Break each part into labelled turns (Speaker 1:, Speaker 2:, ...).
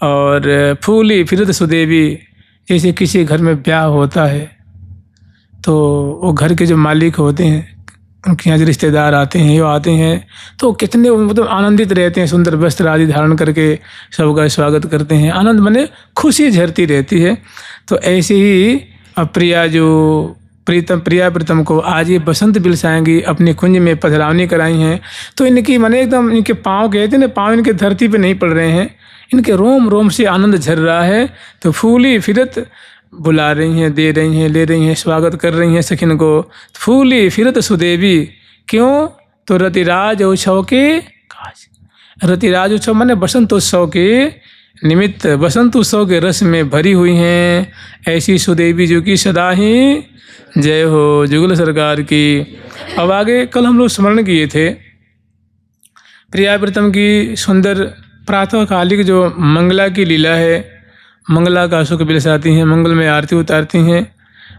Speaker 1: और फूली फिरत सुदेवी, जैसे किसी घर में ब्याह होता है तो वो घर के जो मालिक होते हैं उनके यहाँ जो रिश्तेदार आते हैं, वो आते हैं तो कितने मतलब आनंदित रहते हैं, सुंदर वस्त्र आदि धारण करके सबका स्वागत करते हैं, आनंद माने खुशी झरती रहती है। तो ऐसे ही प्रिया जो प्रिया प्रीतम को आज ये बसंत बिलसाएंगी, अपने कुंज में पधरावनी कराई हैं। तो इनकी माने एकदम इनके पाँव कहते हैं ना, पाँव इनके धरती पे नहीं पड़ रहे हैं, इनके रोम रोम से आनंद झर रहा है। तो फूली फिरत बुला रही हैं, दे रही हैं, ले रही हैं, स्वागत कर रही हैं सखिन को। फूली फिरत सुदेवी, क्यों? तो रतिराज उत्सव के काज, रतिराज उत्सव माने बसंत उत्सव के निमित्त, बसंत उत्सव के रस में भरी हुई हैं। ऐसी सुदेवी जो कि सदा ही जय हो जुगल सरकार की। अब आगे कल हम लोग स्मरण किए थे प्रिया प्रीतम की सुंदर प्रातःकालिक जो मंगला की लीला है, मंगला का सुख बिलसाती हैं, मंगल में आरती उतारती हैं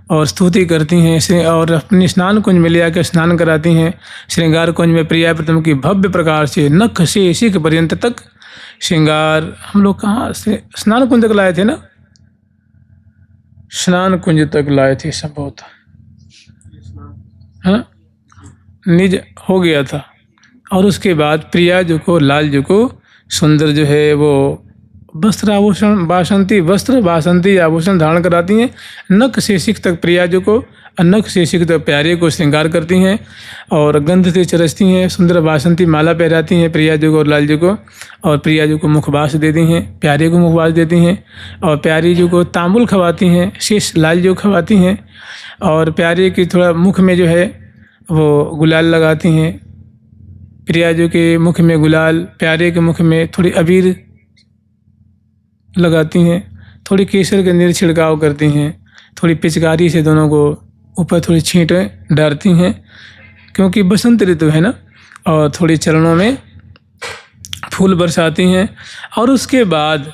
Speaker 1: और स्तुति करती हैं इसे, और अपनी स्नान कुंज में ले आकर स्नान कराती हैं। श्रृंगार कुंज में प्रिया प्रीतम की भव्य प्रकार से नख से शिख पर्यंत तक श्रृंगार। हम लोग कहाँ से स्नान कुंज तक लाए थे ना, स्नान कुंज तक लाए थे संभवतः, हाँ निज हो गया था। और उसके बाद प्रिया जो को लाल जो को सुंदर जो है वो वस्त्र आभूषण बासंती, वस्त्र बासंती आभूषण धारण कराती हैं। नख से शिख तक प्रिया जो को, नख से शिख तक प्यारे को श्रृंगार करती हैं और गंध से चरसती हैं। सुंदर बासंती माला पहराती हैं प्रिया जो को और लाल जो को, और प्रिया जो को मुखबास देती हैं, प्यारे को मुखबास देती हैं, और प्यारी जो को तांबुल खवाती हैं, शेष लाल जो खवाती हैं, और प्यारे की थोड़ा मुख में जो है वो गुलाल लगाती हैं। प्रिया जो के मुख में गुलाल, प्यारे के मुख में थोड़ी अबीर लगाती हैं, थोड़ी केसर के नीर छिड़काव करती हैं, थोड़ी पिचकारी से दोनों को ऊपर थोड़ी छींटें डालती हैं क्योंकि बसंत ऋतु है ना, और थोड़ी चरणों में फूल बरसाती हैं। और उसके बाद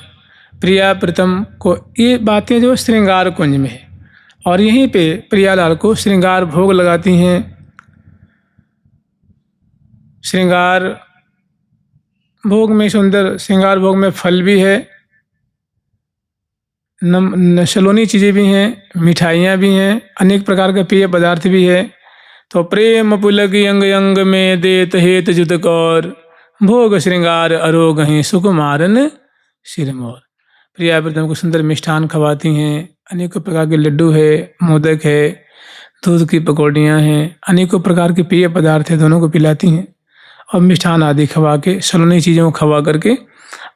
Speaker 1: प्रिया प्रीतम को ये बातें जो श्रृंगार कुंज में है, और यहीं पे प्रियालाल को श्रृंगार भोग लगाती हैं। श्रृंगार भोग में सुंदर, श्रृंगार भोग में फल भी है, सलोनी चीज़ें भी हैं, मिठाइयाँ भी हैं, अनेक प्रकार के पेय पदार्थ भी है। तो प्रेम पुलक अंग अंग में देत हेत जुत कौर, भोग श्रृंगार अरोग हैं सुकुमारन सिरमौर। प्रिया प्रीतम को सुंदर मिष्ठान खवाती हैं, अनेकों प्रकार के लड्डू है, मोदक है, दूध की पकौड़ियाँ हैं, अनेकों प्रकार के पेय पदार्थ है, दोनों को पिलाती हैं और मिष्ठान आदि खवा के, सलोनी चीज़ों को खवा करके,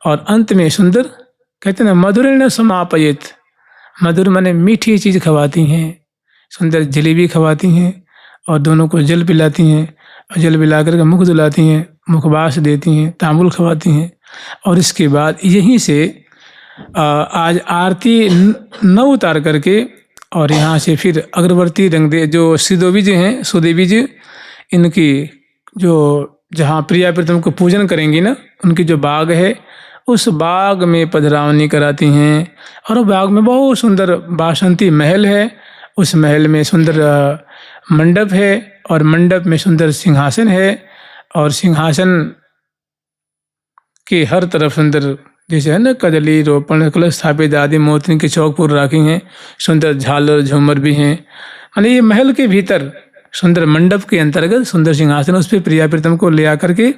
Speaker 1: और अंत में सुंदर कहते हैं मधुर न समापयित, मधुर माने मीठी चीज़ खवाती हैं, सुंदर जलेबी खवाती हैं और दोनों को जल पिलाती हैं, और जल पिला करके मुख धुलाती हैं, मुखबास देती हैं, तांबुल खवाती हैं। और इसके बाद यहीं से आज आरती न उतार करके और यहाँ से फिर अगरबत्ती रंग दे, जो श्रीदेवी जी हैं, सुदेवी जी, इनकी जो जहाँ प्रिया प्रीतम को पूजन करेंगी ना, उनकी जो बाग है उस बाग में पधरावनी कराती हैं। और बाग में बहुत सुंदर बासंती महल है, उस महल में सुंदर मंडप है, और मंडप में सुंदर सिंहासन है, और सिंहासन के हर तरफ सुंदर जैसे है ना कदली रोपण कलश स्थापित आदि मोतियों के चौकपुर राखी हैं, सुंदर झालर झूमर भी हैं। यानी ये महल के भीतर सुंदर मंडप के अंतर्गत सुंदर सिंहासन, उस पर प्रिया प्रीतम को ले आकर के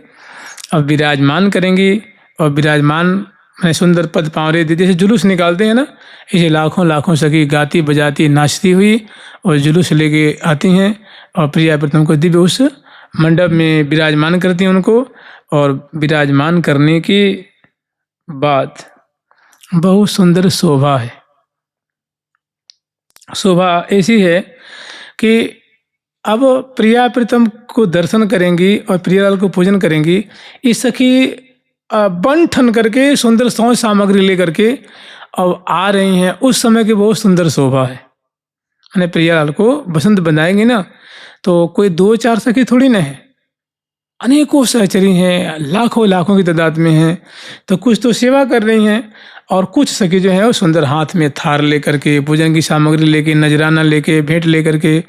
Speaker 1: अब विराजमान करेंगी। और विराजमान मैंने सुंदर पद पावरे दी, जैसे जुलूस निकालते हैं ना, ऐसे लाखों लाखों सखी गाती बजाती नाचती हुई और जुलूस लेके आती हैं और प्रिया प्रीतम को दिव्य उस मंडप में विराजमान करती हैं उनको। और विराजमान करने की बात बहुत सुंदर शोभा है। शोभा ऐसी है कि अब प्रिया प्रीतम को दर्शन करेंगी और प्रियालाल को पूजन करेंगी। इस सखी बन ठन करके सुंदर सौंच सामग्री ले करके अब आ रही हैं, उस समय की बहुत सुंदर शोभा है। मैंने प्रियालाल को बसंत बनाएंगे ना तो कोई दो चार सखी थोड़ी ना है, अनेकों सहचरी हैं, लाखों लाखों की तादाद में हैं। तो कुछ तो सेवा कर रही हैं और कुछ सखी जो है वो सुंदर हाथ में थार लेकर के, पूजन की सामग्री लेके, नजराना लेके, भेंट लेकर के,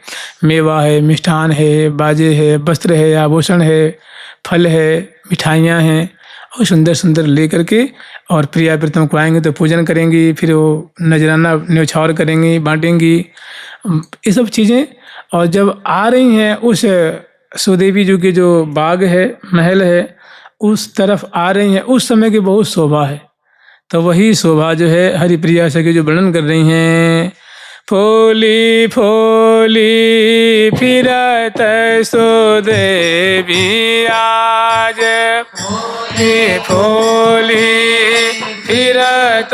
Speaker 1: मेवा है, मिष्ठान है, बाजे है, वस्त्र है, आभूषण है, फल है, मिठाइयाँ हैं, और सुंदर सुंदर ले करके और प्रिया प्रीतम को आएंगे तो पूजन करेंगी, फिर वो नजराना न्यौछावर करेंगी, बांटेंगी ये सब चीज़ें। और जब आ रही हैं उस सुदेवी जी के जो बाग है, महल है, उस तरफ आ रही हैं, उस समय की बहुत शोभा है। तो वही शोभा जो है हरिप्रिया सखी जो वर्णन कर रही हैं, फूली फूली फिरत सुदेवी आज, फूली फूली फिरत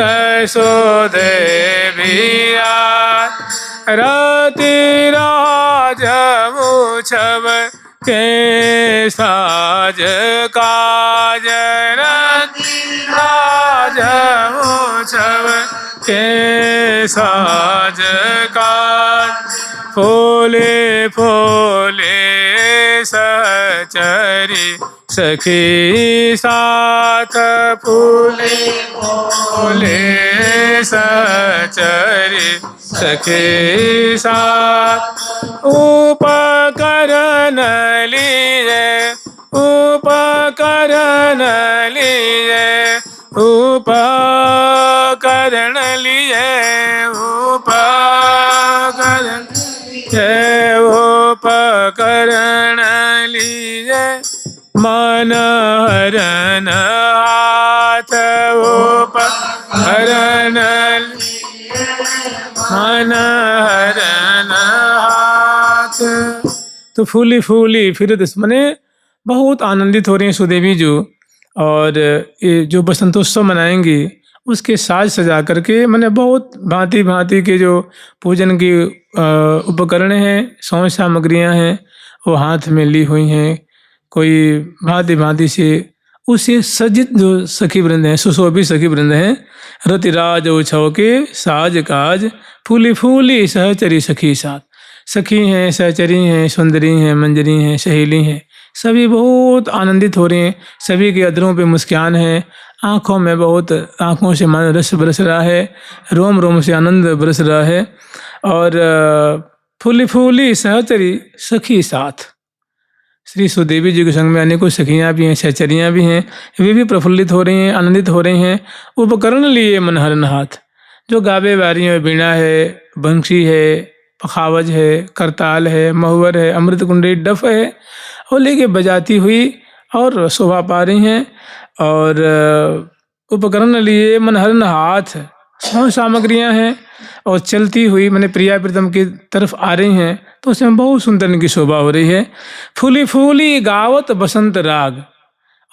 Speaker 1: सुदेवी आज, रति राज मुछब के साज काज, रति राज मुछब के साज काज, फूले फूले सचरी सखी साथ, फूले फूले सचरी सखी साथ, उपकरण लिए उपकरण लिए उपकरण लिए उपकरण उपकरण लिए, मन हरण हाथ उपकरण मन हरण हाथ। तो फूली फूली फिर मने बहुत आनंदित हो रही हैं सुदेवी जी, और ये जो बसंतोत्सव मनाएंगी उसके साज सजा करके मैंने बहुत भांति भांति के जो पूजन की उपकरण हैं, सौंज सामग्रियाँ हैं, वो हाथ में ली हुई हैं। कोई भांति भांति से उससे सज्जित जो सखी वृंद हैं, सुशोभित सखी वृंद हैं, रतिराज उछव के साज काज, फूली फूली सहचरी सखी साथ। सखी हैं, सहचरी हैं, सुंदरी हैं, मंजरी हैं, सहेली हैं, सभी बहुत आनंदित हो रहे हैं। सभी के अधरों पे मुस्कान है, आँखों में बहुत, आँखों से मन रस बरस रहा है, रोम रोम से आनंद बरस रहा है। और फूली फूली सहचरी सखी साथ, श्री सुदेवी जी के संग में अनेकों सखियाँ भी हैं, सहचरियाँ भी हैं, वे भी प्रफुल्लित हो रही हैं, आनंदित हो रही हैं। उपकरण लिए मन हरन हाथ, जो गावे वारी है, बीणा है, बंशी है, पखावज है, करताल है, महुवर है, अमृत कुंडी, डफ है, और लेके बजाती हुई और शोभा पा रही हैं। और उपकरण लिए मनहरन हाथ, सौ सामग्रियाँ हैं, और चलती हुई मैंने प्रिया प्रीतम की तरफ आ रही हैं, तो उसमें बहुत सुंदर इनकी शोभा हो रही है। फूली फूली गावत बसंत राग,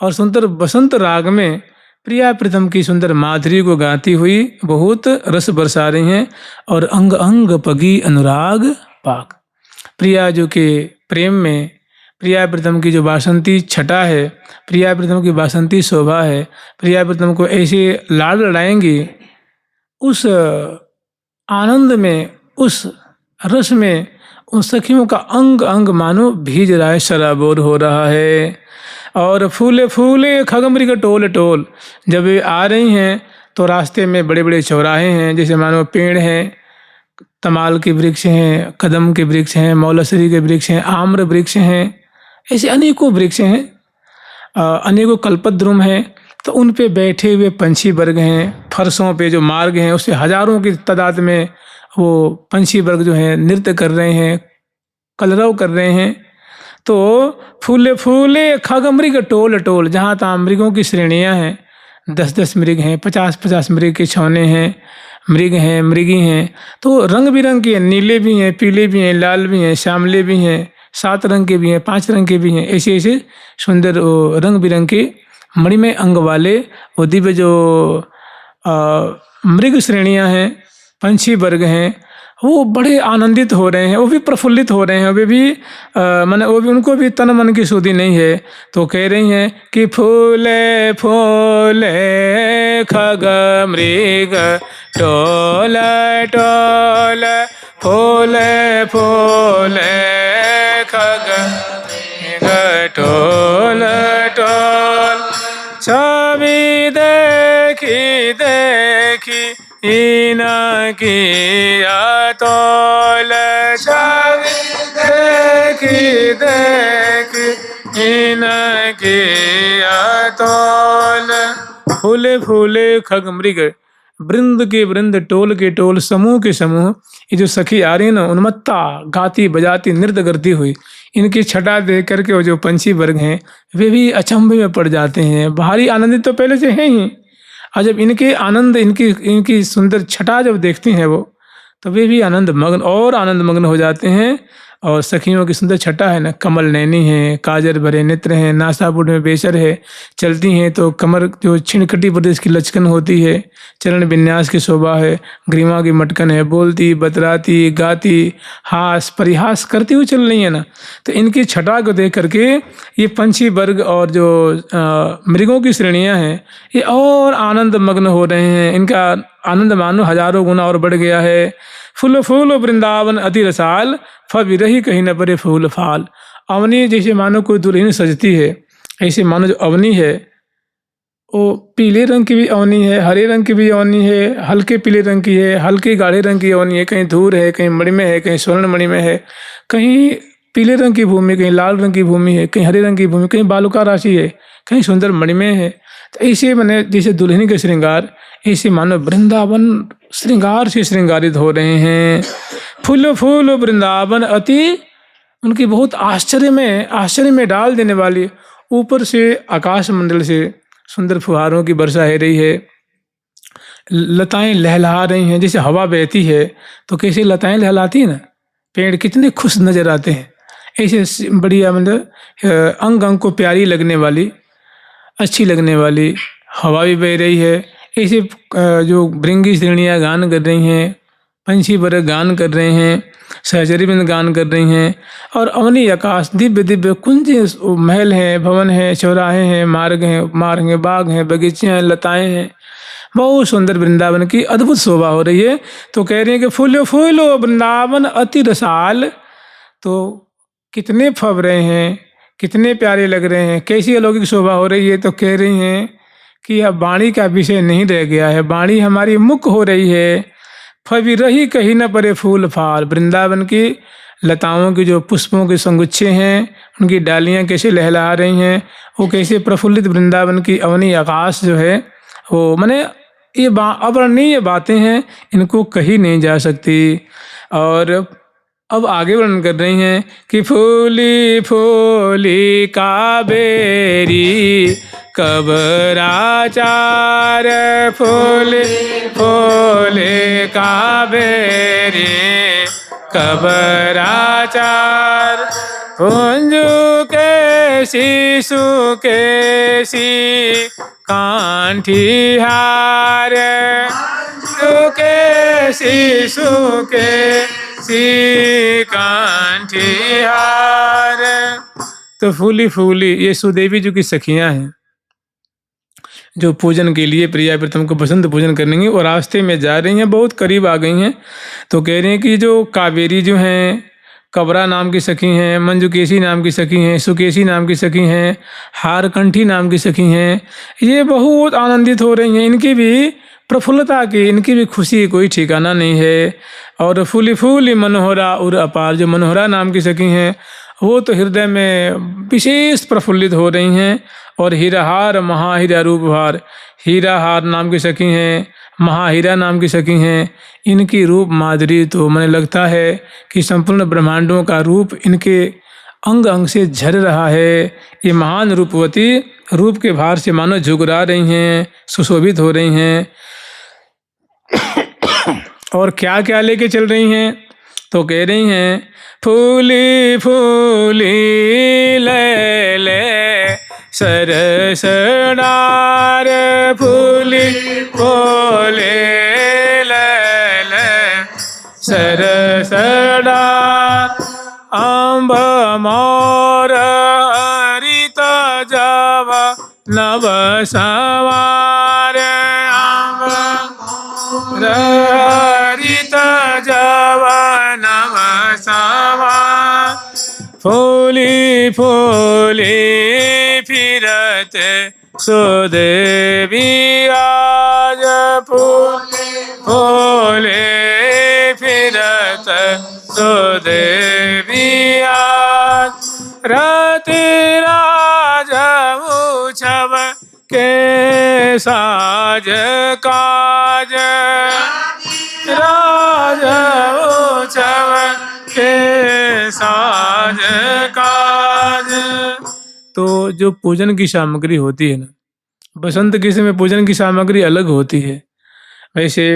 Speaker 1: और सुंदर बसंत राग में प्रिया प्रीतम की सुंदर माधुरी को गाती हुई बहुत रस बरसा रही हैं। और अंग अंग पगी अनुराग पाक, प्रिया जो के प्रेम में प्रिया प्रीतम की जो वासंती छटा है, प्रिया प्रीतम की वासंती शोभा है, प्रिया प्रीतम को ऐसे लाड लड़ाएंगी, उस आनंद में, उस रस में उन सखियों का अंग अंग मानो भीज रहा है, शराबोर हो रहा है। और फूले फूले खगमृग टोल टोल, जब वे आ रही हैं तो रास्ते में बड़े बड़े चौराहे हैं, जैसे मानो पेड़ हैं, तमाल के वृक्ष हैं, कदम के वृक्ष हैं, मौलसरी के वृक्ष हैं, आम्र वृक्ष हैं, ऐसे अनेकों वृक्ष हैं, अनेकों कल्पद्रुम हैं। तो उन पे बैठे हुए पंछी वर्ग हैं, फरसों पे जो मार्ग हैं उससे हजारों की तादाद में वो पंछी वर्ग जो हैं नृत्य कर रहे हैं, कलरव कर रहे हैं। तो फूले फूले खगमृग टोल टोल, जहाँ तहाँ मृगों की श्रेणियाँ हैं, 10-10 मृग हैं, 50-50 मृग के छौने हैं, मृग हैं, मृगी हैं। तो रंग बिरंग के, नीले भी हैं, पीले भी हैं, लाल भी हैं, श्यामले भी हैं, 7 रंग के भी हैं, 5 रंग के भी हैं, ऐसे ऐसे सुंदर रंग बिरंग के मणिमय अंग वाले वो दिव्य जो मृग श्रेणियाँ हैं, पंछी वर्ग हैं, वो बड़े आनंदित हो रहे हैं, वो भी प्रफुल्लित हो रहे हैं। वे भी माने वो भी, उनको भी तन मन की शुद्धि नहीं है। तो कह रही हैं कि फूले फूले खग मृग टोल टोल, फूले फूले खग मृग टोल टोल, छवि देखी देखी इनकी अतोल, छवि देखी देखी इनकी तोल। फूले फूले खग मृग, वृंद के वृंद, टोल के टोल, समूह के समूह। ये जो सखी आ रही है ना, उन्मत्ता गाती बजाती नृत्य करती हुई, इनकी छटा देख करके वो जो पंछी वर्ग हैं वे भी अचंभे में पड़ जाते हैं। भारी आनंदित तो पहले से हैं ही, और जब इनके आनंद, इनकी इनकी सुंदर छटा जब देखती हैं वो, तो वे भी आनंद मग्न और आनंद मग्न हो जाते हैं। और सखियों की सुंदर छटा है ना, कमल नैनी है, काजर भरे नेत्र हैं, नासापुट में बेसर है, चलती हैं तो कमर जो छिनकटी प्रदेश की लचकन होती है, चरण विन्यास की शोभा है, ग्रीवा की मटकन है, बोलती बतराती गाती हास परिहास करती हुई चल रही है ना। तो इनकी छटा को देख करके ये पंछी वर्ग और जो मृगों की श्रेणियां हैं ये और आनंद मग्न हो रहे हैं। इनका आनंद मानो हजारों गुना और बढ़ गया है। फूल फूल वृंदावन अति रसाल, फल विरही कहीं न परे फूल फाल। अवनी जैसे मानो कोई दुल्हन सजती है, ऐसे मानो जो अवनी है वो पीले रंग की भी अवनी है, हरे रंग की भी अवनी है, हल्के पीले रंग की है, हल्के गाढ़े रंग की अवनी है, कहीं धूर है, कहीं मणि में है, कहीं स्वर्ण मणि में है, कहीं पीले रंग की भूमि, कहीं लाल रंग की भूमि है, कहीं हरे रंग की भूमि, कहीं बालुका राशि है, कहीं सुंदर मणि में है। तो ऐसे मैंने जैसे दुल्हन के श्रृंगार, ऐसे मानो वृंदावन श्रृंगार से श्रृंगारित हो रहे हैं। फूल फूल वृंदावन अति, उनकी बहुत आश्चर्य में डाल देने वाली, ऊपर से आकाश मंडल से सुंदर फुहारों की वर्षा हो रही है, लताएं लहलहा रही हैं। जैसे हवा बहती है तो कैसे लताएं लहलाती है ना, पेड़ कितने खुश नजर आते हैं। ऐसे बढ़िया मतलब अंग अंग को प्यारी लगने वाली, अच्छी लगने वाली हवा भी बह रही है। ऐसे जो भृंगी श्रेणियाँ गान कर रही हैं, पंछी वर्ग गान कर रहे हैं, सहचरीवृंद गान कर रही हैं। और अवनी आकाश दिव्य दिव्य कुंज, महल हैं, भवन हैं, चौराहे हैं, मार्ग हैं, बाग हैं, बगीचे हैं, लताएं हैं। बहुत सुंदर वृंदावन की अद्भुत शोभा हो रही है। तो कह रहे हैं कि फूलो फूलो वृंदावन अति रसाल। तो कितने फब रहे हैं, कितने प्यारे लग रहे हैं, कैसी अलौकिक शोभा हो रही है। तो कह रही हैं कि अब वाणी का विषय नहीं रह गया है, वाणी हमारी मुख हो रही है। फबी रही कहीं न परे फूल फाल, वृंदावन की लताओं की जो पुष्पों के संगुच्छे हैं, उनकी डालियां कैसे लहला रही हैं, वो कैसे प्रफुल्लित वृंदावन की अवनी आकाश जो है वो, माने ये अवर्णनीय बातें हैं, इनको कही नहीं जा सकती। और अब आगे वर्णन कर रही हैं कि फूली फूली काबेरी कबराचार, फूले फूले काबेरी कबराचार, कुंजू के शिशु के सी कांठी हार, के शिशु के सी कांठी हार। तो फूली फूली ये सुदेवी जी की सखियां हैं जो पूजन के लिए प्रिया प्रीतम को बसंत पूजन करेंगे और रास्ते में जा रही हैं, बहुत करीब आ गई हैं। तो कह रहे हैं कि जो कावेरी जो हैं, कबरा नाम की सखी हैं, मंजुकेशी नाम की सखी हैं, सुकेशी नाम की सखी हैं, हारकंठी नाम की सखी हैं, ये बहुत आनंदित हो रही हैं। इनकी भी प्रफुल्लता की, इनकी भी खुशी की कोई ठिकाना नहीं है। और फूली फूली मनोहरा उर अपार, जो मनोहरा नाम की सखी हैं वो तो हृदय में विशेष प्रफुल्लित हो रही हैं। और हीराहार महाहीरा रूपहार, हीराहार नाम की सखी हैं, महाहीरा नाम की सखी हैं। इनकी रूप माधुरी तो मैंने लगता है कि संपूर्ण ब्रह्मांडों का रूप इनके अंग अंग से झर रहा है। ये महान रूपवती रूप के भार से मानो झुकरा रही हैं, सुशोभित हो रही हैं। और क्या क्या लेके चल रही हैं, तो कह रही हैं फूली फूली ले ले सरसनार, फूली फूले ले ले सरसनार, अम्ब मोर हरित जावा नव सवार, अम्ब हरित जावा नव सवार, फूली फूली फिरत सुदेवी आज, फूले फूले फिरत सुदेवी आज, रति राज उछब साज काज, राज उत्सव के साज काज। तो जो पूजन की सामग्री होती है ना, बसंत के समय पूजन की सामग्री अलग होती है। वैसे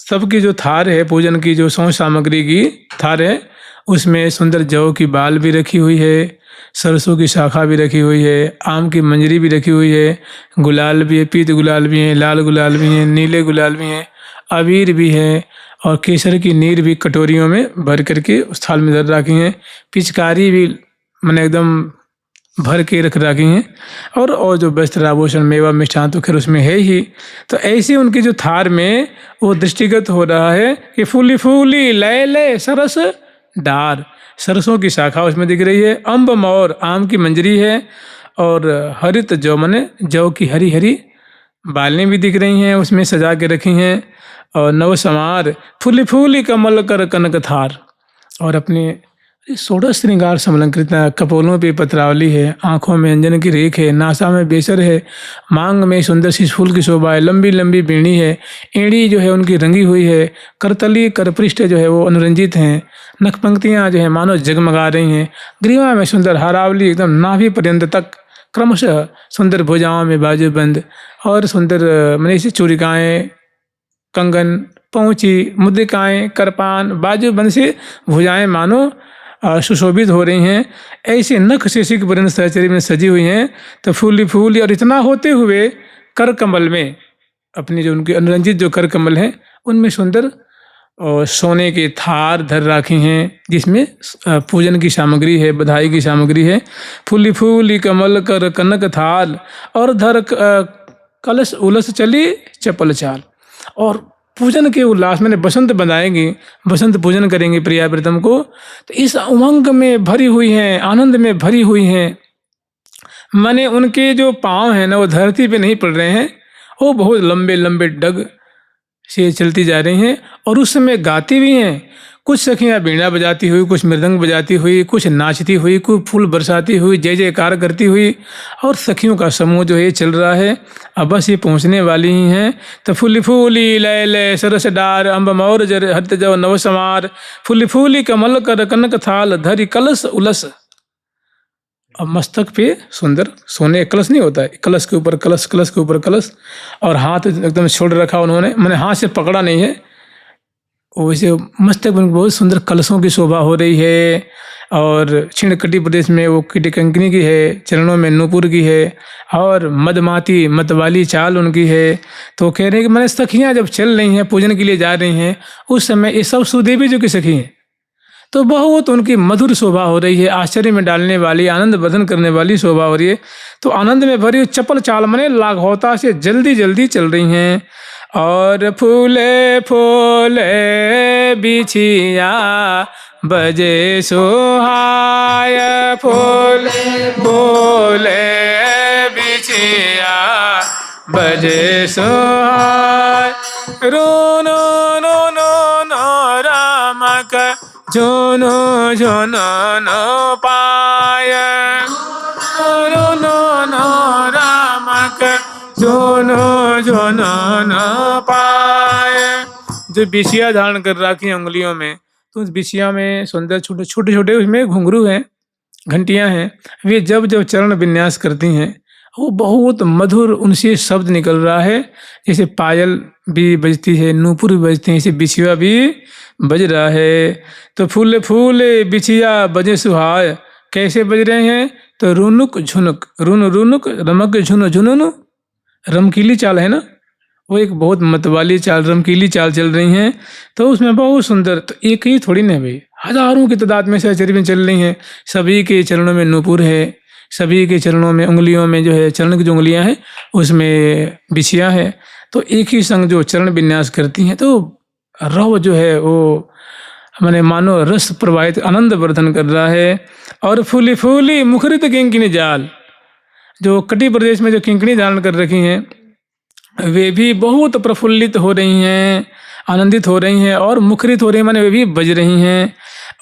Speaker 1: सबकी जो थार है, पूजन की जो सौ सामग्री की थार है, उसमें सुंदर जौ की बाल भी रखी हुई है, सरसों की शाखा भी रखी हुई है, आम की मंजरी भी रखी हुई है, गुलाल भी है, पीत गुलाल भी हैं, लाल गुलाल भी हैं, नीले गुलाल भी हैं, अबीर भी है, और केसर की नीर भी कटोरियों में भर करके उस थाल में धर रखी हैं। पिचकारी भी मैंने एकदम भर के रख रखी हैं, और जो वस्त्र आभूषण मेवा मिष्ठान तो खैर उसमें है ही। तो ऐसी उनकी जो थार में वो दृष्टिगत हो रहा है कि फूली फूली लय लय सरस डार, सरसों की शाखा उसमें दिख रही है, अम्ब मोर आम की मंजरी है, और हरित जौ मने जौ की हरी हरी बालें भी दिख रही हैं, उसमें सजा के रखी हैं। और नव समार फूली फूली कमल कर कनक थार, और अपने षोडश श्रृंगार समलंकृत कपोलों पे पत्रावली है, आंखों में अंजन की रेख है, नासा में बेसर है, मांग में सुंदर सी फूल की शोभा है, लंबी लंबी बीणी है, एड़ी जो है उनकी रंगी हुई है, करतली करपृष्ठ जो है वो अनुरंजित हैं, नख पंक्तियाँ जो है मानो जगमगा रही हैं, ग्रीवा में सुंदर हारावली एकदम नाभि पर्यंत तक, क्रमशः सुंदर भुजाओं में बाजूबंद, और सुंदर मने से चूड़िकाएँ, कंगन, पहुँची, मुद्रिकाएँ, करपान, बाजूबंद से भुजाएँ मानो सुशोभित हो रही हैं। ऐसे नख शेषिक पर्यंत सहचर्य में सजी हुई हैं। तो फूली फूली, और इतना होते हुए कर कमल में अपनी जो उनकी अनुरंजित जो कर कमल हैं उनमें सुंदर और सोने के थार धर रखी हैं, जिसमें पूजन की सामग्री है, बधाई की सामग्री है। फूली फूली कमल कर कनक थाल, और धर कलश उलस चली चपल चाल। और पूजन के उल्लास में बसंत बनाएंगे, बसंत पूजन करेंगे प्रिया प्रीतम को, तो इस उमंग में भरी हुई हैं, आनंद में भरी हुई हैं। माने उनके जो पाँव हैं ना वो धरती पे नहीं पड़ रहे हैं, वो बहुत लंबे लंबे डग से चलती जा रही हैं, और उस समय गाती भी हैं। कुछ सखियाँ बीड़ा बजाती हुई, कुछ मृदंग बजाती हुई, कुछ नाचती हुई, कुछ फूल बरसाती हुई, जय जयकार करती हुई, और सखियों का समूह जो है चल रहा है। अब बस ये पहुँचने वाली ही हैं। तो फूली फूली लय लय सरस डार, अम्ब मोर जर हत जव नव समार, फूली फूली कमल कर कनक थाल, धरी कलश उलस। अब मस्तक पे सुंदर सोने कलश नहीं होता है, कलश के ऊपर कलश, कलश के ऊपर कलश, और हाथ एकदम छोड़ रखा उन्होंने, मैंने हाथ से पकड़ा नहीं है। वैसे मस्तक पर बहुत सुंदर कलशों की शोभा हो रही है। और छिणकटी प्रदेश में वो किटिकंकनी की है, चरणों में नूपुर की है, और मदमाती मतवाली चाल उनकी है। तो कह रहे हैं कि मैंने सखियाँ जब चल रही हैं, पूजन के लिए जा रही हैं, उस समय ये सब सुदेवी जो की सखी हैं, तो बहुत उनकी मधुर शोभा हो रही है, आश्चर्य में डालने वाली, आनंद वर्धन करने वाली शोभा हो रही है। तो आनंद में भरी चपल चाल मने लाघवता से जल्दी जल्दी चल रही हैं। और फूले फूले बिछिया बजे सुहाय, फूले फूले बिछिया बजे सुहाय, रोनो नो नो नो रामक झुनो झुनो नो पाय, रोनो नो रामक झुनो झुनो नो पाय। जो बिछिया धारण कर रखी है उंगलियों में, तो उस बिछिया में सुंदर छोटे छोटे छोटे उसमें घुंघरू हैं, घंटियां हैं। वे जब जब चरण विन्यास करती हैं, वो बहुत मधुर उनसे शब्द निकल रहा है, जैसे पायल भी बजती है, नूपुर भी बजती है, ऐसे बिछिया भी बज रहा है। तो फूले फूले बिछिया बजे सुहाय, कैसे बज रहे हैं? तो रुनुक झुनुक, रुन रुनुक, रमक झुन झुनुनु, रमकीली चाल है ना, वो एक बहुत मतवाली चाल, रमकीली चाल चल रही हैं। तो उसमें बहुत सुंदर, तो एक ही थोड़ी ना भाई, हजारों की तादाद में सहचर्य में चल रही हैं। सभी के चरणों में नूपुर है, सभी के चरणों में उंगलियों में जो है चरण की जो उंगलियां हैं उसमें बिछिया है। तो एक ही संग जो चरण विन्यास करती हैं, तो रव जो है वो मैंने मानो रस प्रवाहित आनंद वर्धन कर रहा है। और फूली फूली मुखरित किंकिणी जाल, जो कटी प्रदेश में जो किंकिणी धारण कर रखी हैं, वे भी बहुत प्रफुल्लित हो रही हैं, आनंदित हो रही हैं, और मुखरित हो रही हैं, माने वे भी बज रही हैं।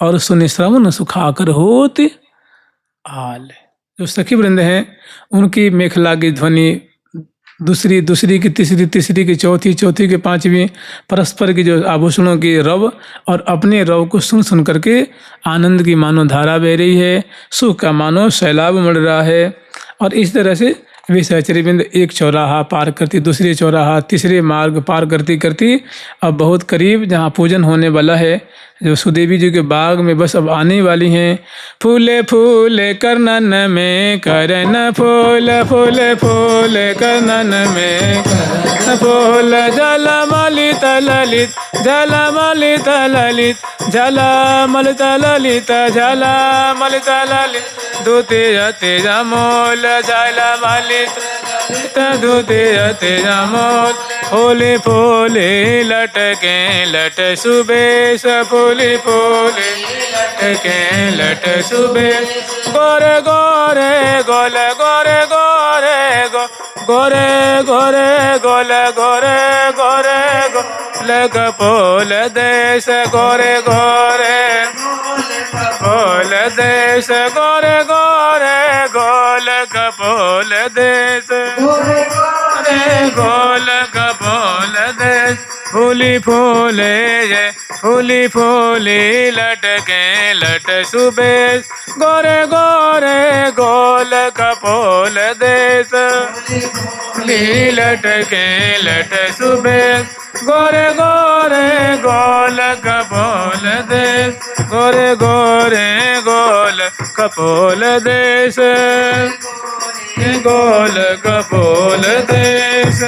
Speaker 1: और सुनि श्रवण सुखाकर होत आल, जो सखी वृंद हैं उनकी मेखला की ध्वनि दूसरी दूसरी की तीसरी, तीसरी की चौथी, चौथी की पांचवी, परस्पर की जो आभूषणों की रव और अपने रव को सुन सुन करके आनंद की मानो धारा बह रही है, सुख का मानो सैलाब उमड़ रहा है। और इस तरह से वे सहचरी बिंद एक चौराहा पार करती, दूसरे चौराहा, तीसरे मार्ग पार करती करती अब बहुत करीब जहाँ पूजन होने वाला है, जो सुदेवी जी के बाग में बस अब आने वाली हैं। फूले फूले करनन में करन फूल, फूले फूले करनन में करन फूल, जलमलित ललित, जलमलित ललित, जलमलित ललित, जलमलित ललित, द्वितीय तेजमूल, जलमलित द्वितीय तेजमूल, फूले फूले लटके लट सुबेश, फूले फूले लटके लट सुबेश, गोरे गोरे गोल, गोरे गोरे गो, गोरे गोरे गोल, गोरे गोरे गोल कपोल देश, गोरे गोरे कपोल देश, गोरे गोरे गोल कपोल देश, गोरे गोल कपोल देश, फूली फूले ये फूली फूली लटके लट सुबेश, गोरे गोरे गोल कपोल देश, फूली लटके लट सुबेश, गोरे गोरे गोल कपोल देश, गोरे गोरे गोल कपोल देश, गोल कपोल देश।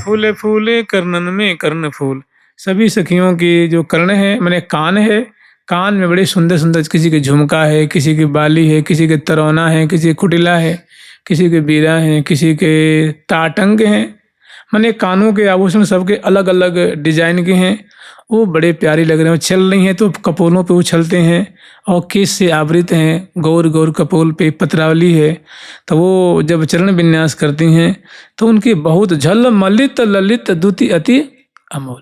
Speaker 1: फूले फूले कर्णन में कर्ण फूल, सभी सखियों की जो कर्ण है मैंने कान है, कान में बड़े सुंदर सुंदर, किसी के झुमका है, किसी की बाली है, किसी के तरौना है, किसी के कुटिला है, किसी के बीरा है, किसी के ताटंग हैं, मैंने कानों के आभूषण सबके अलग अलग डिजाइन के हैं, वो बड़े प्यारे लग रहे हैं। चल रही हैं तो कपोलों पे उछलते हैं और केस से आवृत हैं, गौर गौर कपोल पे पत्रावली है, तो वो जब चरण विन्यास करती हैं तो उनकी बहुत झल मलित ललित द्युति अति अमोल,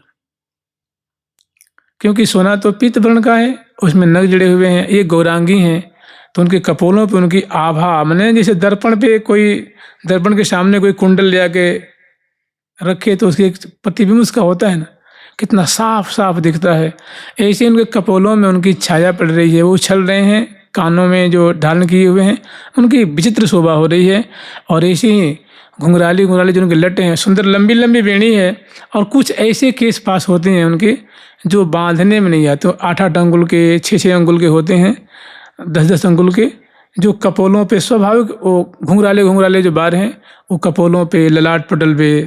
Speaker 1: क्योंकि सोना तो पीत वर्ण का है, उसमें नग जड़े हुए हैं, ये गौरांगी हैं, तो उनके कपोलों पे उनकी आभा, मैंने जैसे दर्पण पे कोई, दर्पण के सामने कोई कुंडल ले आके रखे तो उसके प्रतिबिंब उसका होता है ना, कितना साफ साफ दिखता है, ऐसे उनके कपोलों में उनकी छाया पड़ रही है, वो उछल रहे हैं, कानों में जो धारण किए हुए हैं उनकी विचित्र शोभा हो रही है, और ऐसे ही घुंघराली घुंघराली जो उनके लटे हैं, सुंदर लंबी लंबी बेणी है, और कुछ ऐसे केस पास होते हैं उनके जो बांधने में नहीं आते, 8-8 अंगुल के, 6-6 अंगुल के होते हैं, 10-10 अंगुल के, जो कपोलों पे स्वाभाविक वो घुंघराले घुंघराले जो बार हैं वो कपोलों पे, ललाट पटल पे,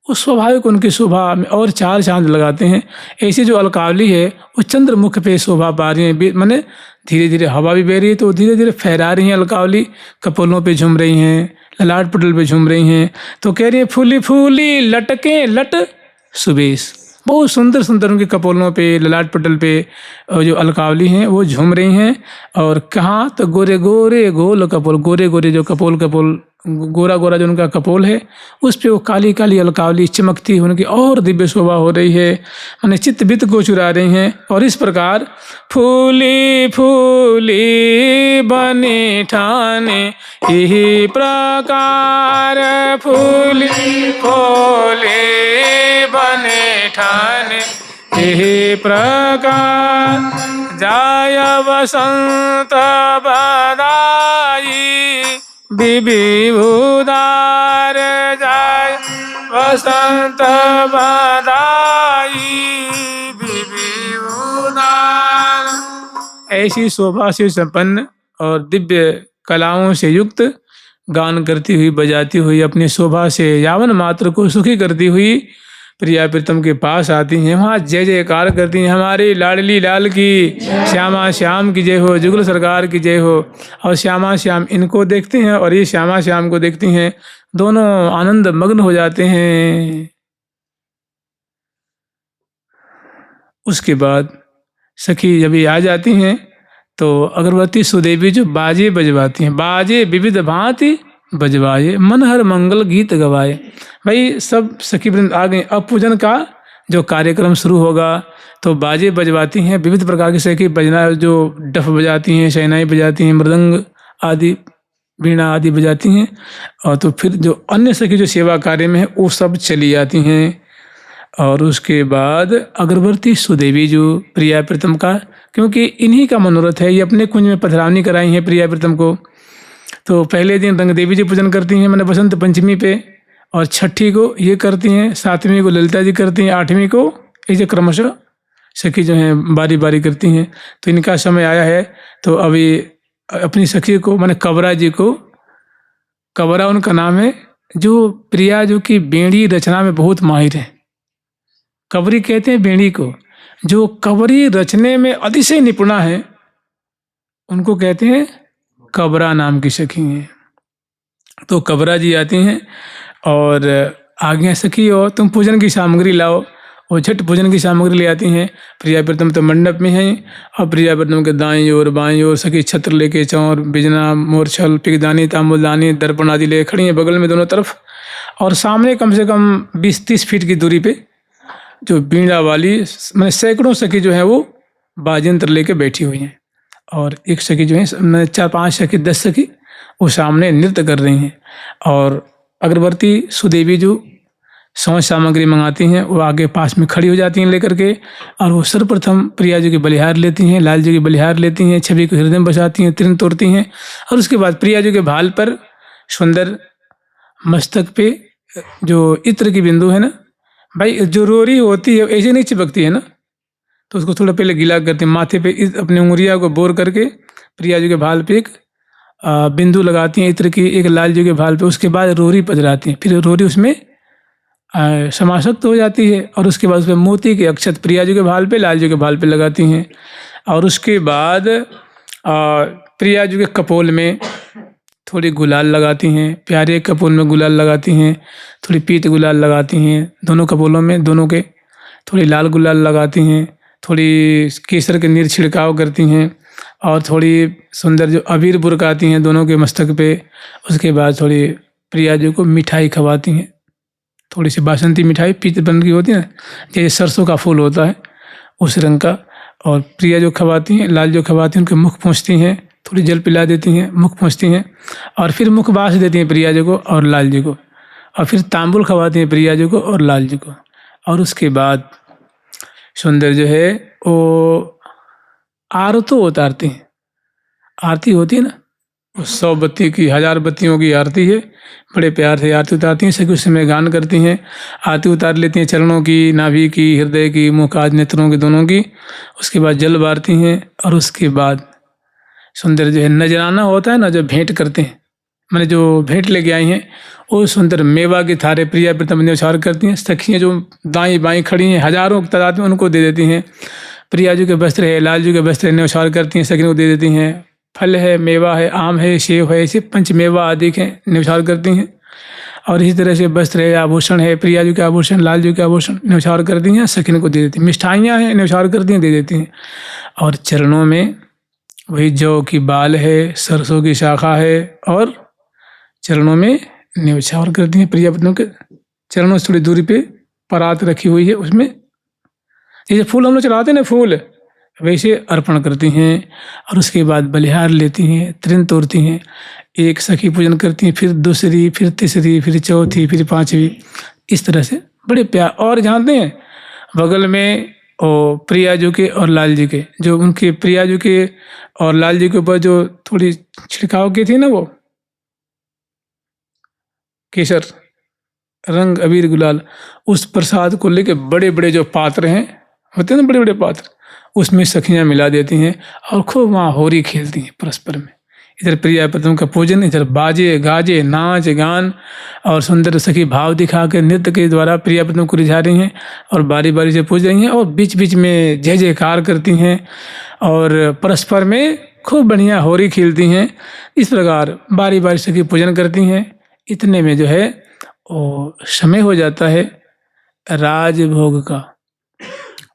Speaker 1: वो स्वाभाविक उनकी शोभा में और 4 चांद लगाते हैं। ऐसे जो अलकावली है वो चंद्रमुख पे शोभा पा रही है, माने धीरे धीरे हवा भी बह रही है तो धीरे धीरे फहरा रही हैं अलकावली, कपोलों पे झूम रही हैं, ललाट पटल पे झूम रही हैं, तो कह रही है फूली फूली लटके लट सुबेश, बहुत सुंदर सुंदर उनके कपोलों पे, ललाट पटल पे जो अलकावली हैं वो झूम रही हैं। और कहाँ तो गोरे गोरे गोल कपोल, गोरे गोरे जो कपोल कपोल, गोरा गोरा जो उनका कपोल है उस पे वो काली काली अलकावली चमकती है, उनकी और दिव्य शोभा हो रही है, माने चित्त वित्त को चुरा रही हैं। और इस प्रकार फूली फूली बनी ठाने यही प्रकार, फूली फूली बने ठाने यही प्रकार, जाय वसंत बधाई बिबि उदार, जाय वसंत बधाई बिबि उदार। ऐसी शोभा से संपन्न और दिव्य कलाओं से युक्त, गान करती हुई, बजाती हुई, अपनी शोभा से यावन मात्र को सुखी करती हुई प्रिया प्रीतम के पास आती हैं, वहाँ जय जयकार करती हैं, हमारी लाडली लाल की, श्यामा श्याम की जय हो, जुगल सरकार की जय हो। और श्यामा श्याम इनको देखते हैं और ये श्यामा श्याम को देखती हैं, दोनों आनंद मग्न हो जाते हैं। उसके बाद सखी जब ये आ जाती हैं तो अगरबत्ती सुदेवी जो बाजे बजवाती हैं, बाजे विविध भांति बजवाए मन हर मंगल गीत गवाए। भाई सब सखी वृंद आ गए, अब पूजन का जो कार्यक्रम शुरू होगा तो बाजे बजवाती हैं, विविध प्रकार की सखी बजना, जो डफ बजाती हैं, शहनाई बजाती हैं, मृदंग आदि वीणा आदि बजाती हैं। और तो फिर जो अन्य सखी जो सेवा कार्य में है वो सब चली जाती हैं। और उसके बाद अग्रवर्ती सुदेवी जो प्रिया प्रीतम का, क्योंकि इन्हीं का मनोरथ है, ये अपने कुंज में पधरावनी कराई हैं प्रिया प्रीतम को। तो पहले दिन रंग देवी जी पूजन करती हैं, मैंने बसंत पंचमी पे, और छठी को ये करती हैं, सातवीं को ललिता जी करती हैं, आठवीं को ये जो क्रमशः सखी जो हैं बारी बारी करती हैं। तो इनका समय आया है। तो अभी अपनी सखी को मैंने कबरा जी को, कबरा उनका नाम है, जो प्रिया जो कि बेड़ी रचना में बहुत माहिर है। कबरी कहते हैं बेड़ी को, जो कबरी रचने में अतिशय निपुणा है उनको कहते हैं कबरा नाम की सखी हैं। तो कबरा जी आती हैं और आज्ञा सखी हो तुम पूजन की सामग्री लाओ। वो झट पूजन की सामग्री ले आती हैं। प्रिया प्रीतम तो मंडप में हैं और प्रिया प्रीतम के दाईं ओर बाईं ओर सखी छत्र लेके, चौर, बिजना, मोरछल, पिगदानी, तांबुलदानी, दर्पण आदि ले खड़ी हैं बगल में दोनों तरफ। और सामने कम से कम 20-30 फीट की दूरी पे जो बीड़ा वाली मैंने सैकड़ों सखी जो है वो बाजंत्र लेके बैठी हुई हैं। और एक सखी जो है, मैंने 4-5 सखी 10 सखी वो सामने नृत्य कर रही हैं। और अग्रवर्ती सुदेवी जो समझ सामग्री मंगाती हैं वो आगे पास में खड़ी हो जाती हैं लेकर के। और वो सर्वप्रथम प्रिया जी की बलिहार लेती हैं, लाल जी की बलिहार लेती हैं, छवि को हृदय में बसाती हैं, तीर्थ तोड़ती हैं। और उसके बाद प्रिया जी के भाल पर सुंदर मस्तक पे जो इत्र की बिंदु है ना भाई, जो रोरी होती है ऐसे नहीं चिपकती है ना, तो उसको थोड़ा पहले गीला करते हैं, माथे पे अपनी उंगलियां को बोर करके प्रिया जी के भाल पे एक बिंदु लगाती हैं इत्र की, एक लाल जी के भाल पे। उसके बाद रोरी पधराती हैं, फिर रोरी उसमें समासक्त हो जाती है। और उसके बाद उसमें मोती के अक्षत प्रिया जी के भाल पे, लाल जी के भाल पे लगाती हैं। और उसके बाद प्रिया जी के कपोल में थोड़ी गुलाल लगाती हैं, प्यारे कपोल में गुलाल लगाती हैं, थोड़ी पीत गुलाल लगाती हैं दोनों कपोलों में, दोनों के थोड़ी लाल गुलाल लगाती हैं, थोड़ी केसर के नीर छिड़काव करती हैं, और थोड़ी सुंदर जो अबीर बुरकाती हैं दोनों के मस्तक पे। उसके बाद थोड़ी प्रिया जी को मिठाई खवाती हैं, थोड़ी सी बासंती मिठाई पीत रंग की होती है ना, जैसे सरसों का फूल होता है उस रंग का। और प्रिया जो खवाती हैं, लाल जो खवाती हैं, उनके मुख पहुँचती हैं, थोड़ी जल पिला देती हैं, मुख पहुँचती हैं। और फिर मुख बास देती हैं प्रिया जी को और लाल जी को। और फिर तांबुल खवाती हैं प्रिया जी को और लाल जी को। और उसके बाद सुंदर जो है वो आरतो उतारती हैं। आरती होती है ना, 100 बत्ती की, 1000 बत्तियों की आरती है, बड़े प्यार से आरती उतारती हैं। सखी उस समय गान करती हैं, आरती उतार लेती हैं चरणों की, नाभि की, हृदय की, मुख आदि नेत्रों की, दोनों की। उसके बाद जल बारती हैं। और उसके बाद सुंदर जो है नजराना होता है ना, जो भेंट करते हैं, मैंने जो भेंट लेके आई हैं वो सुंदर मेवा के थारे प्रिया प्रीतम न्यौछावर करती हैं। सखियाँ जो दाएं बाएं खड़ी हैं हजारों की तादाद में, उनको दे देती हैं। प्रिया जी के वस्त्र है, लाल जी के वस्त्र है, न्यौछावर करती हैं, सखियों को दे देती हैं। फल है, मेवा है, आम है, सेब है, ऐसे पंचमेवा आदि के न्यौछावर करती हैं। और इसी तरह से वस्त्र है, आभूषण है, प्रिया जी के आभूषण, लाल जी के आभूषण न्यौछावर करती हैं, सखियों को दे देती हैं। मिष्ठाइयाँ हैं, न्यौछावर करती हैं, दे देती हैं। और चरणों में वही जौ की बाल है, सरसों की शाखा है, और चरणों में न्यौछावर करती हैं। प्रिया पत्नियों के चरणों से थोड़ी दूरी पे परात रखी हुई है, उसमें जैसे फूल हम लोग चढ़ाते हैं ना, फूल वैसे अर्पण करती हैं। और उसके बाद बलिहार लेती हैं, त्रिन तोड़ती हैं, एक सखी पूजन करती हैं, फिर दूसरी, फिर तीसरी, फिर चौथी, फिर पांचवी, इस तरह से बड़े प्यार। और जानते हैं बगल में और प्रिया जी के और लाल जी के, जो उनके प्रिया जी के और लाल जी के ऊपर जो थोड़ी छिड़काव की थी ना, वो केसर रंग अबीर गुलाल, उस प्रसाद को लेके बड़े बड़े जो पात्र हैं होते हैं ना, बड़े बड़े पात्र, उसमें सखियाँ मिला देती हैं और खूब वहाँ होरी खेलती हैं परस्पर में। इधर प्रिया प्रीतम का पूजन, इधर बाजे गाजे, नाच गान और सुंदर सखी भाव दिखा के नृत्य के द्वारा प्रिया प्रीतम को रिझा रही हैं और बारी बारी से पूज रही हैं। और बीच बीच में जय जयकार करती हैं और परस्पर में खूब बढ़िया होरी खेलती हैं। इस प्रकार बारी बारी सखी पूजन करती हैं। इतने में जो है वो समय हो जाता है राजभोग का।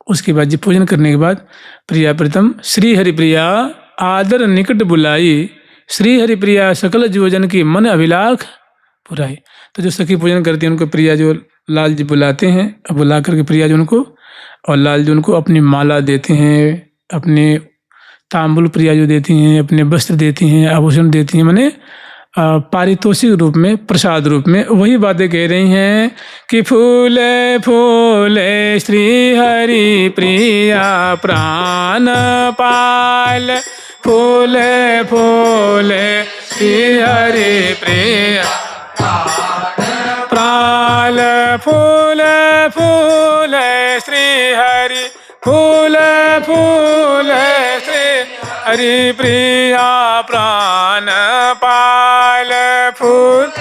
Speaker 1: उसके बाद जी पूजन करने के बाद प्रिया प्रीतम श्री हरिप्रिया आदर निकट बुलाई, श्री हरिप्रिया सकल जीवजन की मन अभिलाख पुराई। तो जो सखी पूजन करती हैं उनको प्रिया जो लाल जी बुलाते हैं, अब बुला करके प्रिया जी उनको और लाल जी उनको अपनी माला देते हैं, अपने तांबुल प्रिया जो देती हैं, अपने वस्त्र देती हैं, आभूषण देती हैं, माने पारितोषिक रूप में, प्रसाद रूप में वही बातें कह रही हैं कि फूले फूले श्री हरि प्रिया प्राण पाल, फूले फूले श्री हरि प्रिया प्राण, फूले फूले श्री हरि, फूले फूले श्री हरि प्रिया प्राण पाल, फूल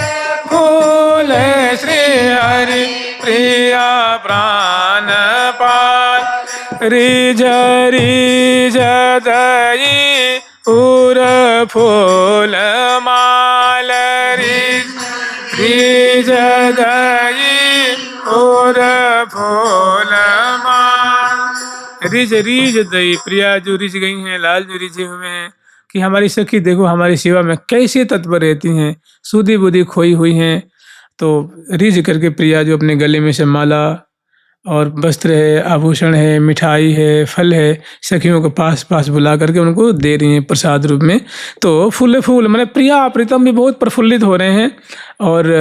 Speaker 1: फूले श्री हरि प्रिया प्राण पाल, रिज रिज दई उर फूल माल, रिज दई उर फूल माल, रिज रिज दई, प्रिया जो रिझ गई हैं, लाल जो रिझे हुए हैं कि हमारी सखी देखो हमारी सेवा में कैसे तत्पर रहती हैं, सुधी बुद्धि खोई हुई हैं। तो रिझ करके प्रिया जो अपने गले में से माला और वस्त्र है, आभूषण है, मिठाई है, फल है, सखियों को पास पास बुला करके उनको दे रही हैं प्रसाद रूप में। तो फूले फूल मैंने प्रिया प्रीतम भी बहुत प्रफुल्लित हो रहे हैं और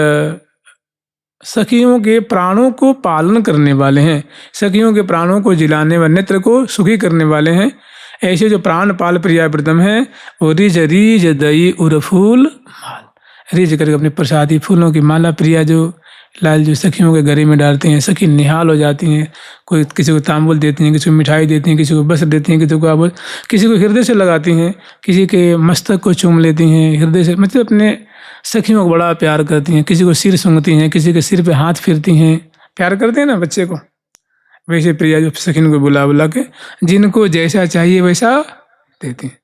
Speaker 1: सखियों के प्राणों को पालन करने वाले हैं, सखियों के प्राणों को जिलाने व नेत्र को सुखी करने वाले हैं। ऐसे जो प्राण पाल प्रिया प्रीतम है वो रिज रिज दई उर फूल माल, रिज करके अपने प्रसादी फूलों की माला प्रिया जो लाल जो सखियों के गले में डालते हैं, सखी निहाल हो जाती हैं। कोई किसी को तांबुल देती हैं, किसी को मिठाई देती हैं, किसी को वस्त्र देती हैं, किसी को हृदय से लगाती हैं, किसी के मस्तक को चूम लेती हैं हृदय से, मतलब अपने सखियों को बड़ा प्यार करती हैं। किसी को सिर सूंघती हैं, किसी के सिर पे हाथ फिरती हैं, प्यार करते हैं ना बच्चे को, वैसे प्रिया जो सखिन को बुला बुला के जिनको जैसा चाहिए वैसा देती हैं।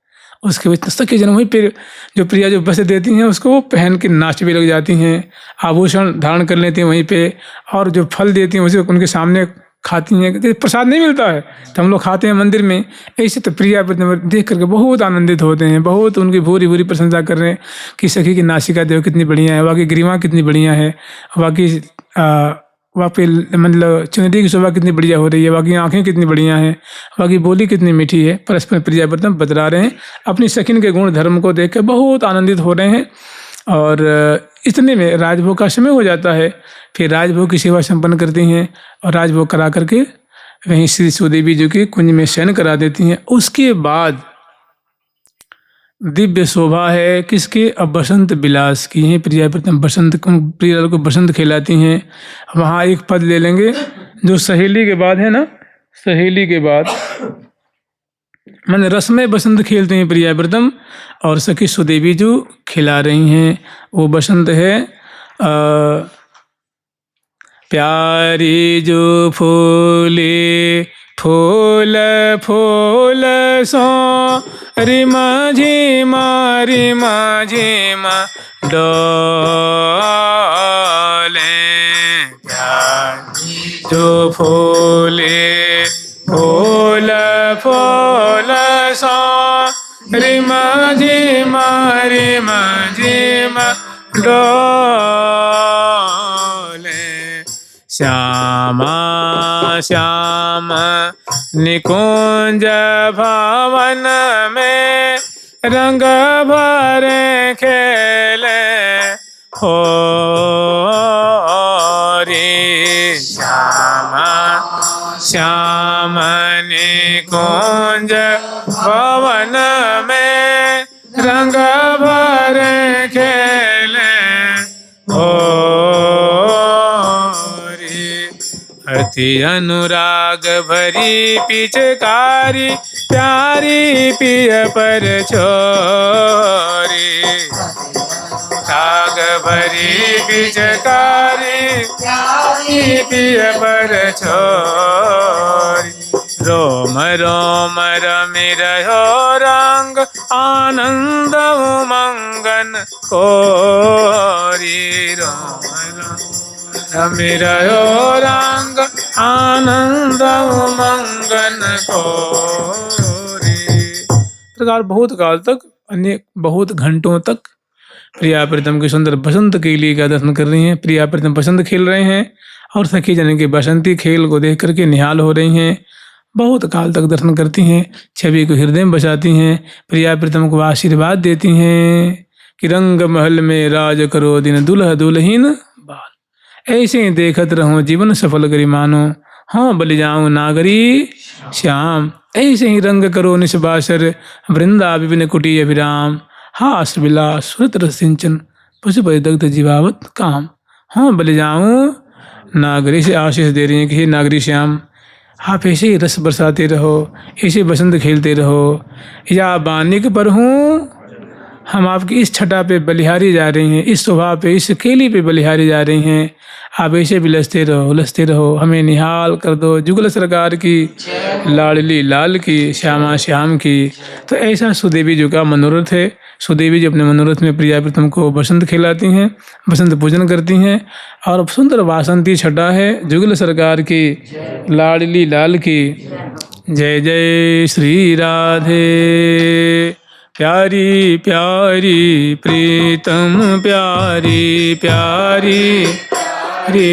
Speaker 1: उसके बाद सखी जन वहीं फिर जो प्रिया जो वस्त्र देती हैं उसको वो पहन के नाच भी लग जाती हैं, आभूषण धारण कर लेती हैं वहीं पे, और जो फल देती हैं उसे उनके सामने खाती हैं। प्रसाद नहीं मिलता है तो हम लोग खाते हैं मंदिर में, ऐसे तो प्रिया देख करके बहुत आनंदित होते हैं, बहुत उनकी भूरी भूरी प्रशंसा कर रहे हैं कि सखी की नासिका देव कितनी बढ़िया है, वाकई ग्रीवा कितनी बढ़िया है, वाकई वाकई मतलब चुनरी की शोभा कितनी बढ़िया हो रही है, वाकई आंखें कितनी बढ़िया हैं, वाकई बोली कितनी मीठी है। परस्पर प्रिया प्रीतम बतला रहे हैं, अपनी सखिन के गुण धर्म को देख कर बहुत आनंदित हो रहे हैं। और इतने में राजभोग का समय हो जाता है, फिर राजभोग की सेवा संपन्न करती हैं और राजभोग करा करके वहीं श्री सुदेवी जी के कुंज में शयन करा देती हैं। उसके बाद दिव्य शोभा है किसके, अब बसंत विलास की हैं प्रिया प्रीतम, बसंत प्रिया को बसंत खिलाती हैं। वहाँ एक पद ले लेंगे जो सहेली के बाद है ना, सहेली के बाद मैंने रसमय बसंत खेलते हैं प्रिया प्रीतम, और सखी सुदेवी जो खिला रही हैं वो बसंत है प्यारी जो फूले फूल फूल सो रिमा झिमा रिमा झिमा डोले, प्यारी जो फूले फूल फूल सो रिमा झिमा डोले, श्यामा श्याम निकुंज भवन में रंग भरे खेले हो रे, श्यामा श्याम निकुंज भवन में रंग भरे खेले हो अति अनुराग भरी पिचकारी प्यारी पिय पर छोरी, राग भरी पिचकारी प्यारी पिय पर छोरी, रोम रोम रमि रहो रंग आनंद उमंगन कोरी, रोम रोम रमि रहो रंग आनंद उमंगन कोरी। प्रकार बहुत काल तक अनेक बहुत घंटों तक प्रिया प्रीतम की सुंदर बसंत केली का दर्शन कर रही हैं। प्रिया प्रीतम बसंत खेल रहे हैं और सखी जन के बसंती खेल को देख करके निहाल हो रही हैं, बहुत काल तक दर्शन करती हैं, छवि को हृदय में बसाती हैं, प्रिया प्रीतम को आशीर्वाद देती हैं कि रंग महल में राज करो दिन दुल्ह दुल्हीन बाल। ऐसे ही देखत रहो जीवन सफल करी मानो, हाँ बलि जाऊं नागरी श्याम। ऐसे ही रंग करो निस्बासर वृंदा विपिन कुटी अभिराम। हास विलास सुरत रस सिंचन पशुपति दग्ध जीवावत काम। हाँ बलि जाऊं नागरी से आशीष दे रही है कि हे नागरी श्याम, आप ऐसे ही रस बरसाते रहो, ऐसे बसंत खेलते रहो। या बानिक पर हूँ, हम आपकी इस छटा पे बलिहारी जा रही हैं, इस शोभा पे इस केली पे बलिहारी जा रही हैं। आप ऐसे भी लसते रहो, हमें निहाल कर दो जुगल सरकार की, लाडली लाल की, श्यामा श्याम की। तो ऐसा सुदेवी जी का मनोरथ है। सुदेवी जी अपने मनोरथ में प्रिया प्रीतम को बसंत खिलाती हैं, बसंत पूजन करती हैं और सुंदर वासंती छटा है जुगल सरकार की, लाडली लाल की। जय जय श्री राधे प्यारी प्यारी प्रीतम प्यारी प्यारी रे।